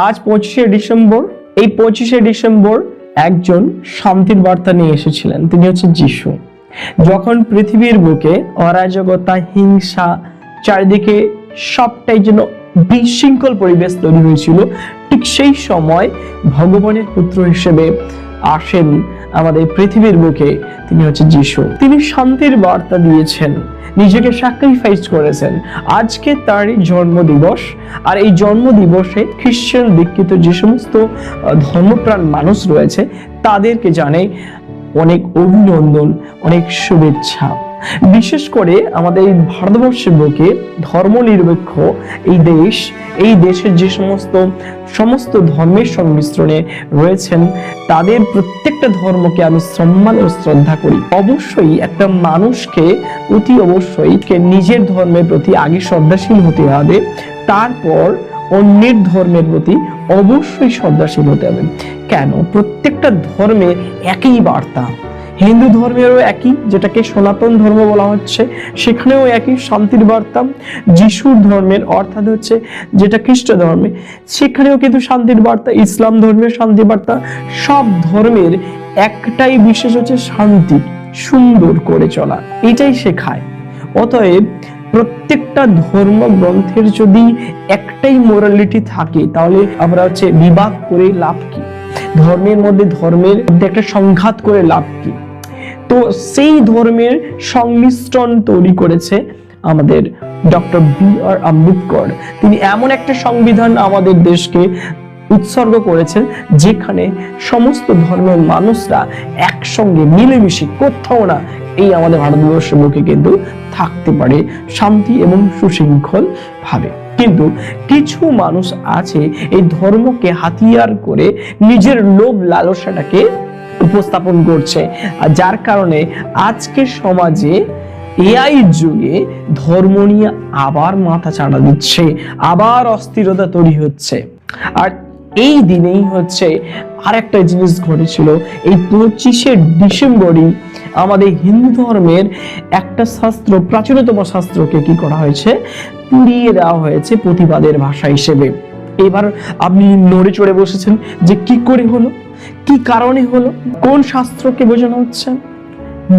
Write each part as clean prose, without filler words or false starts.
আজ 25শে ডিসেম্বর। এই 25শে ডিসেম্বর একজন শান্তির বার্তা নিয়ে এসেছিলেন, তিনি হচ্ছে যিশু। যখন পৃথিবীর বুকে অরাজকতা, হিংসা, চারিদিকে সবটাই যেন বিশৃঙ্খল পরিবেশ তৈরি হয়েছিল, ঠিক সেই সময় ভগবানের পুত্র হিসেবে আসেন আমাদের পৃথিবীর বুকে, তিনি হচ্ছে যিশু। তিনি শান্তির বার্তা দিয়েছেন, নিজেকে স্যাক্রিফাইস করেছেন। আজকে তার জন্মদিবস, আর এই জন্মদিবসে খ্রিস্টান দীক্ষিত যে সমস্ত ধর্মপ্রাণ মানুষ রয়েছে তাদেরকে জানাই অনেক অভিনন্দন, অনেক শুভেচ্ছা। বিশেষ করে আমাদের এই ভারতবর্ষের বুকে ধর্মনিরপেক্ষ এই দেশের যে সমস্ত ধর্মের সংমিশ্রণে রয়েছেন, তাদের প্রত্যেকটা ধর্মকে আমি সম্মান ও শ্রদ্ধা করি। অবশ্যই একটা মানুষকে অবশ্যই নিজের ধর্মের প্রতি আগে শ্রদ্ধাশীল হতে হবে, তারপর অন্যের ধর্মের প্রতি অবশ্যই শ্রদ্ধাশীল হতে হবে। কেন? প্রত্যেকটা ধর্মে একই বার্তা। হিন্দু ধর্মেরও একই, যেটাকে সনাতন ধর্ম বলা হচ্ছে, সেখানেও একই শান্তির বার্তা। যিশুর ধর্মের অর্থাৎ হচ্ছে যেটা খ্রিস্ট ধর্মে, সেখানেও কিন্তু শান্তির বার্তা। ইসলাম ধর্মের শান্তির বার্তা। সব ধর্মের একটাই বিশেষ হচ্ছে শান্তি, সুন্দর করে চলা, এটাই শেখায়। অতএব প্রত্যেকটা ধর্মগ্রন্থের যদি একটাই মোরালিটি থাকে, তাহলে আমরা হচ্ছে বিবাদ করে লাভ কি? ধর্মের মধ্যে একটা সংঘাত করে লাভ কি? তো সেই ধর্মের সংমিশ্রণ তৈরি করেছে আমাদের ডক্টর বি.আর. আম্বেদকর। তিনি এমন একটা সংবিধান আমাদের দেশকে উৎসর্গ করেছেন, যেখানে সমস্ত ধর্মের মানুষরা একসঙ্গে মিলেমিশে কোথাও না এই আমাদের ভারতবর্ষের বুকে কিন্তু থাকতে পারে শান্তি এবং সুশৃঙ্খল ভাবে। কিন্তু কিছু মানুষ আছে এই ধর্মকে হাতিয়ার করে নিজের লোভ লালসাটাকে উপস্থাপন করছে, আর যার কারণে আজকের সমাজে এআই যুগে ধর্ম নিয়ে আবার মাথা চাড়া দিচ্ছে, আবার অস্থিরতা তৈরি হচ্ছে। আর এই দিনেই হচ্ছে আরেকটা জিনিস ঘটেছিল। এই 25শে ডিসেম্বরই আমাদের হিন্দু ধর্মের একটা শাস্ত্র, প্রাচীনতম শাস্ত্রকে কি করা হয়েছে? পুড়িয়ে দেওয়া হয়েছে প্রতিবাদের ভাষা হিসেবে। এবার আপনি নড়ে চড়ে বসেছেন যে কি করে হলো, কি কারণে হলো, কোন শাস্ত্রকে বোঝানো হচ্ছে?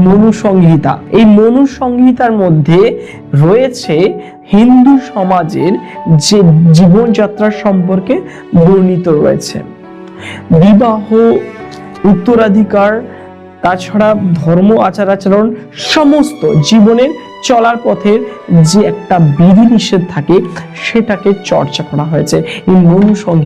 মনু সংহিতা। এই মনু সংহিতার মধ্যে রয়েছে হিন্দু সমাজের যে জীবনযাত্রা সম্পর্কে বর্ণিত রয়েছে। বিবাহ, উত্তরাধিকার, তাছাড়া ধর্ম, আচার আচরণ, সমস্ত জীবনের চলার পথের যে একটা বিধি নিষেধ থাকে, সেটাকে চর্চা করা হয়েছে এই মনু সংহিতা।